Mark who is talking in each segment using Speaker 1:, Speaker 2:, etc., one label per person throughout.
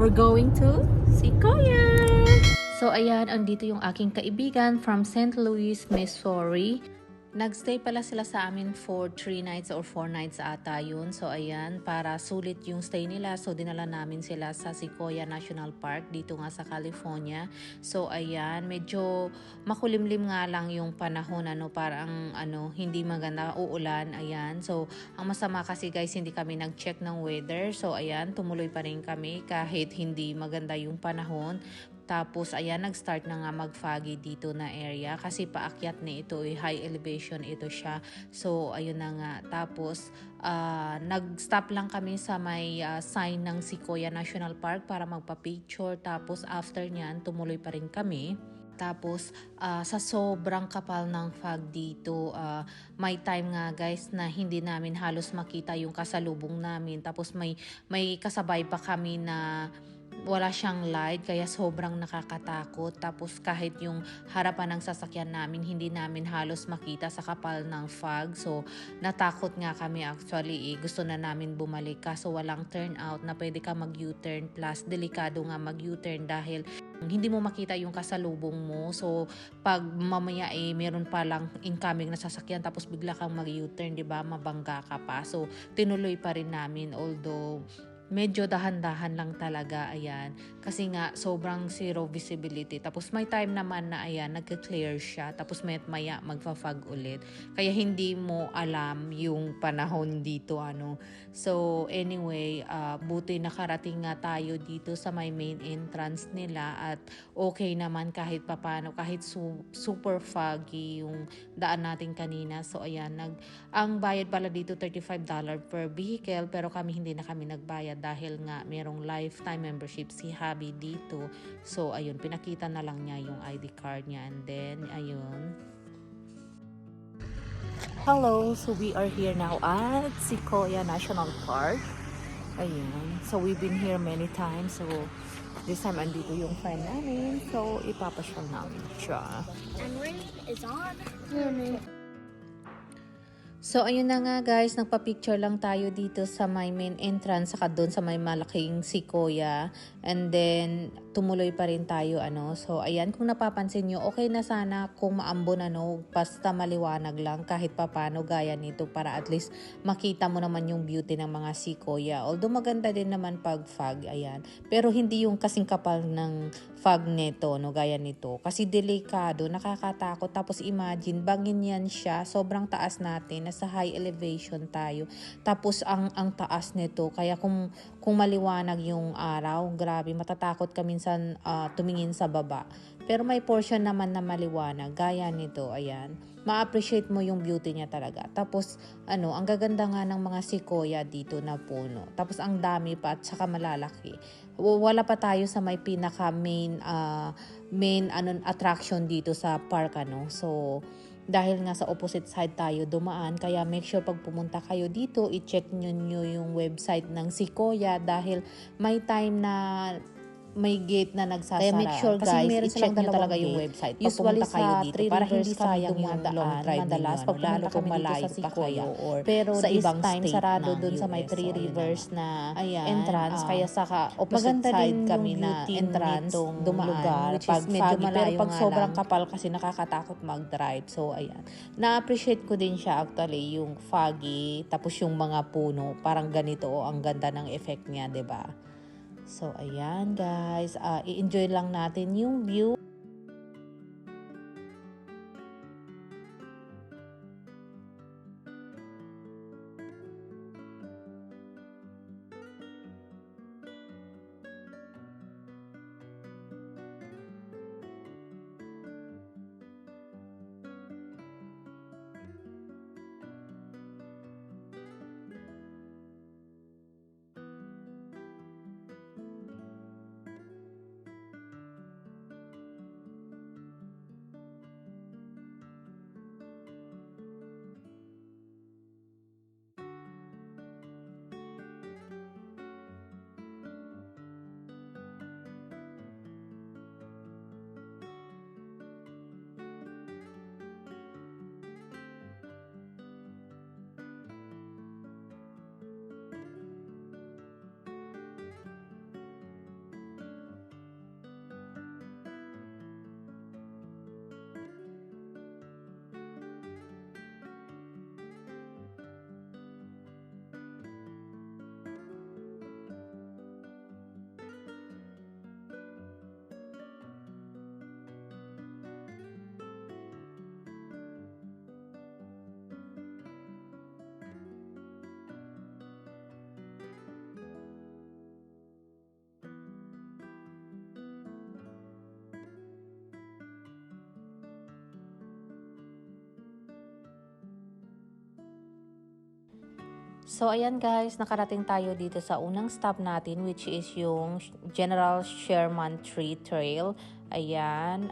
Speaker 1: We're going to Sequoia! So ayan, andito yung aking kaibigan from St. Louis, Missouri. Nagstay pala sila sa amin for 3 nights or 4 nights ata yun. So ayan, para sulit yung stay nila. So dinala namin sila sa Sequoia National Park dito nga sa California. So ayan, medyo makulimlim nga lang yung panahon, parang hindi maganda, uulan. Ayan, so ang masama kasi guys, hindi kami nag-check ng weather. So ayan, tumuloy pa rin kami kahit hindi maganda yung panahon. Tapos ayan, nag-start na nga mag-foggy dito na area kasi paakyat na ito, high elevation ito siya. So ayun na nga. Tapos nag-stop lang kami sa may sign ng Sequoia National Park para magpa-picture. Tapos after nyan, tumuloy pa rin kami. Tapos sa sobrang kapal ng fog dito, may time nga guys na hindi namin halos makita yung kasalubong namin. Tapos may kasabay pa kami na wala siyang light kaya sobrang nakakatakot. Tapos kahit yung harapan ng sasakyan namin hindi namin halos makita sa kapal ng fog. So natakot nga kami actually. Gusto na namin bumalik kaso walang turnout na pwede ka mag U-turn, plus delikado nga mag U-turn dahil hindi mo makita yung kasalubong mo. So pag mamaya meron pa lang incoming na sasakyan tapos bigla kang mag U-turn, 'di ba? Mabangga ka pa. So tinuloy pa rin namin, although medyo dahan-dahan lang talaga, ayan. Kasi nga, sobrang zero visibility. Tapos may time naman na, ayan, nagka-clear siya. Tapos maya magfa-fog ulit. Kaya hindi mo alam yung panahon dito, So, anyway, buti nakarating nga tayo dito sa may main entrance nila. At okay naman kahit papano, kahit super foggy yung daan natin kanina. So, ayan, ang bayad pala dito $35 per vehicle. Pero hindi na kami nagbayad dahil nga merong lifetime membership si Habi dito. So ayun, pinakita na lang niya yung ID card niya, and then ayun. Hello, so we are here now at Sequoia National Park. Ayun, so we've been here many times. So this time andito yung friend namin. So ipapasyal namin siya.
Speaker 2: And rain is on.
Speaker 1: So ayun na nga guys, nagpa-picture lang tayo dito sa my main entrance saka doon sa may malaking Sequoia, and then tumuloy pa rin tayo So ayan, kung napapansin nyo, okay na sana kung maambon basta maliwanag lang kahit papano gaya nito para at least makita mo naman yung beauty ng mga Sequoia. Although maganda din naman pag fog, ayan. Pero hindi yung kasing kapal ng fog nito, gaya nito. Kasi delikado, nakakatakot. Tapos imagine, bangin yan siya, sobrang taas natin, nasa high elevation tayo. Tapos ang taas nito, kaya kung maliwanag yung araw, grabe, matatakot ka minsan tumingin sa baba. Pero may portion naman na maliwanag, gaya nito, ayan. Ma-appreciate mo yung beauty niya talaga. Tapos, ang gaganda nga ng mga Sequoia dito na puno. Tapos ang dami pa at saka malalaki. Wala pa tayo sa may pinaka main attraction dito sa park, So, dahil nga sa opposite side tayo dumaan, kaya make sure pag pumunta kayo dito, i-check nyo yung website ng Sequoia dahil may time na may gate na nagsasara. Kaya make sure guys, i-check nyo talaga yung website pag pumunta kayo dito para hindi sayang yung long drive madalas pag lalo kung malayo pa kayo or pero sa ibang time sarado dun sa may Three Rivers na entrance, kaya saka opposite side kami na entrance dumaan which is medyo malayo. Pero pag sobrang kapal kasi nakakatakot mag-drive. So ayan, na-appreciate ko din siya actually yung foggy tapos yung mga puno parang ganito, ang ganda ng effect niya, 'di ba? So, ayan guys, i-enjoy lang natin yung view. So ayan guys, nakarating tayo dito sa unang stop natin, which is yung General Sherman Tree Trail. Ayan,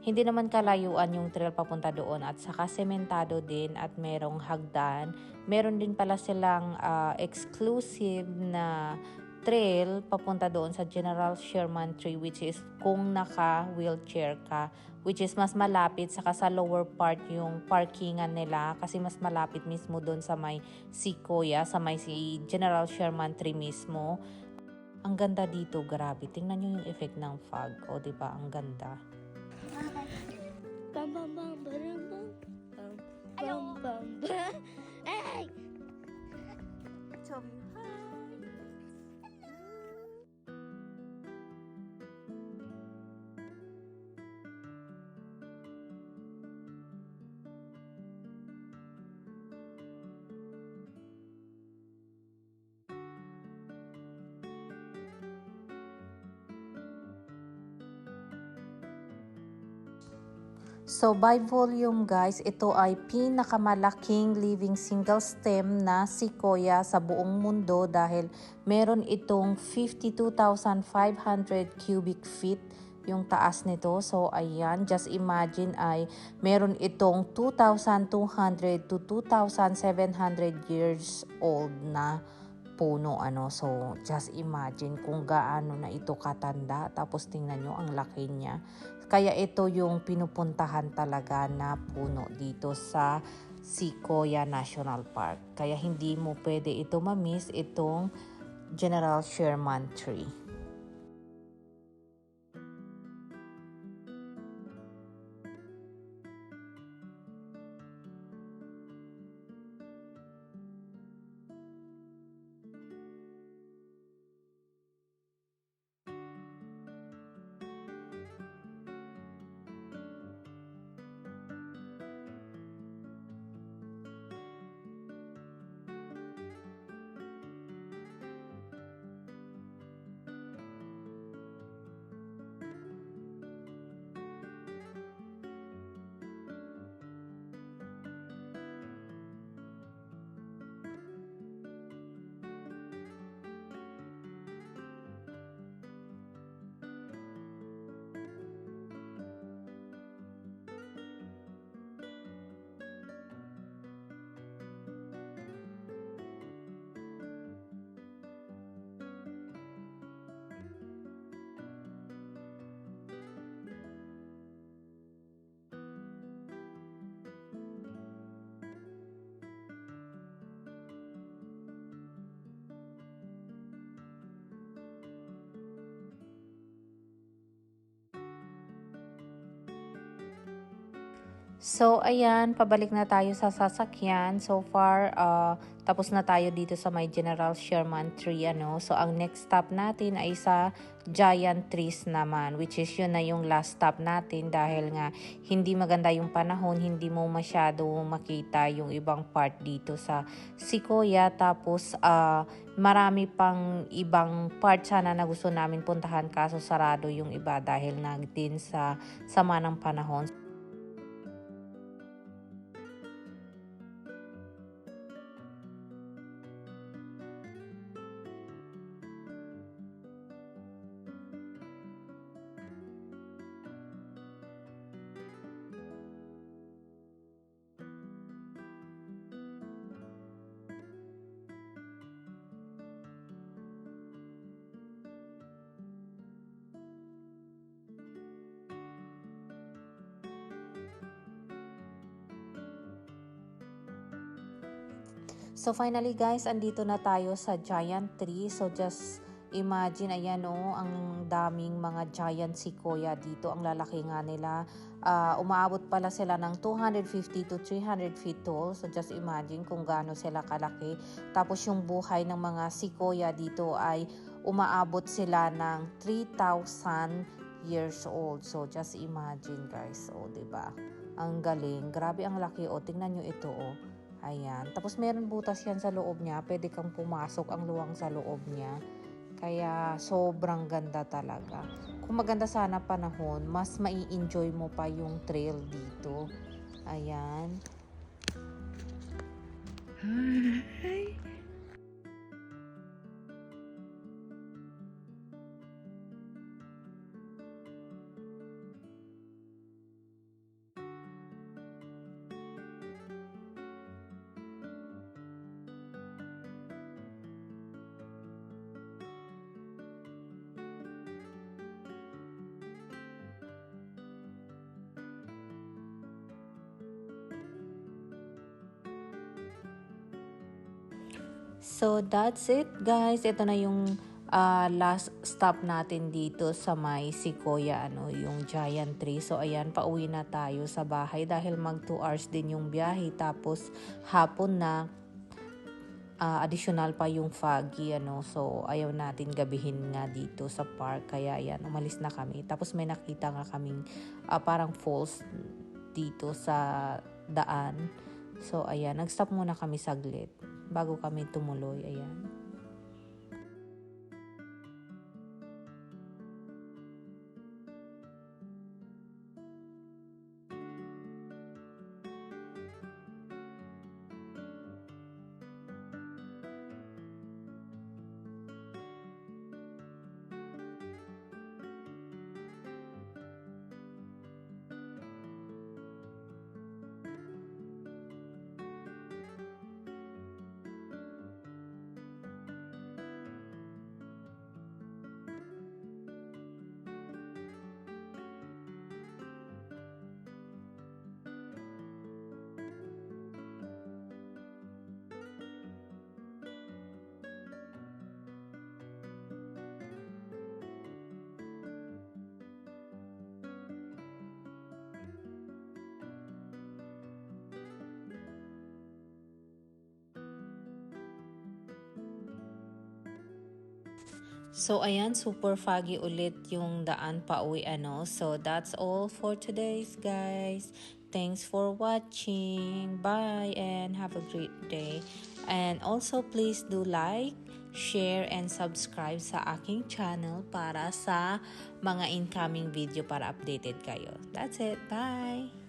Speaker 1: hindi naman kalayuan yung trail papunta doon at saka sementado din at merong hagdan. Meron din pala silang exclusive na trail papunta doon sa General Sherman Tree, which is kung naka-wheelchair ka, which is mas malapit saka sa lower part yung parkingan nila kasi mas malapit mismo doon sa may Sequoia, sa may si General Sherman Tree mismo. Ang ganda dito, grabe. Tingnan nyo yung effect ng fog. O, diba? Ang ganda.
Speaker 2: Bum bum bum bum bum bum bum bum. Hey!
Speaker 1: Tell me hi. So by volume guys, ito ay pinakamalaking living single stem na sequoia sa buong mundo dahil meron itong 52,500 cubic feet yung taas nito. So ayan, just imagine ay meron itong 2,200 to 2,700 years old na puno so just imagine kung gaano na ito katanda, tapos tingnan nyo ang laki niya. Kaya ito yung pinupuntahan talaga na puno dito sa Sequoia National Park. Kaya hindi mo pwede ito ma-miss, itong General Sherman Tree. So, ayan, pabalik na tayo sa sasakyan. So far, tapos na tayo dito sa may General Sherman Tree, So, ang next stop natin ay sa Giant Trees naman, which is yun na yung last stop natin dahil nga hindi maganda yung panahon, hindi mo masyado makita yung ibang part dito sa Sequoia. Tapos, marami pang ibang part sana na gusto namin puntahan kaso sarado yung iba dahil na din sa sama ng panahon. So finally guys, andito na tayo sa Giant Tree. So just imagine, ayan ang daming mga giant sequoia dito. Ang lalaki nga nila. Umaabot pala sila ng 250 to 300 feet tall. So just imagine kung gaano sila kalaki. Tapos yung buhay ng mga sequoia dito ay umaabot sila ng 3,000 years old. So just imagine guys. Diba? Ang galing. Grabe ang laki. Tingnan nyo ito Ayan. Tapos meron butas yan sa loob niya. Pwede kang pumasok ang luwang sa loob niya. Kaya sobrang ganda talaga. Kung maganda sana panahon, mas mai-enjoy mo pa yung trail dito. Ayan.
Speaker 3: Hi.
Speaker 1: So that's it guys. Ito na yung last stop natin dito sa may Sequoia, yung giant tree. So ayan, pauwi na tayo sa bahay dahil mag 2 hours din yung biyahe. Tapos hapon na, additional pa yung foggy, So ayaw natin gabihin nga dito sa park. Kaya ayan, umalis na kami. Tapos may nakita nga kaming parang falls dito sa daan. So ayan, nag-stop muna kami saglit bago kami tumuloy. Ayan. So ayan, super foggy ulit yung daan pa uwi, So that's all for today's guys. Thanks for watching. Bye and have a great day. And also please do like, share, and subscribe sa aking channel para sa mga incoming video para updated kayo. That's it. Bye!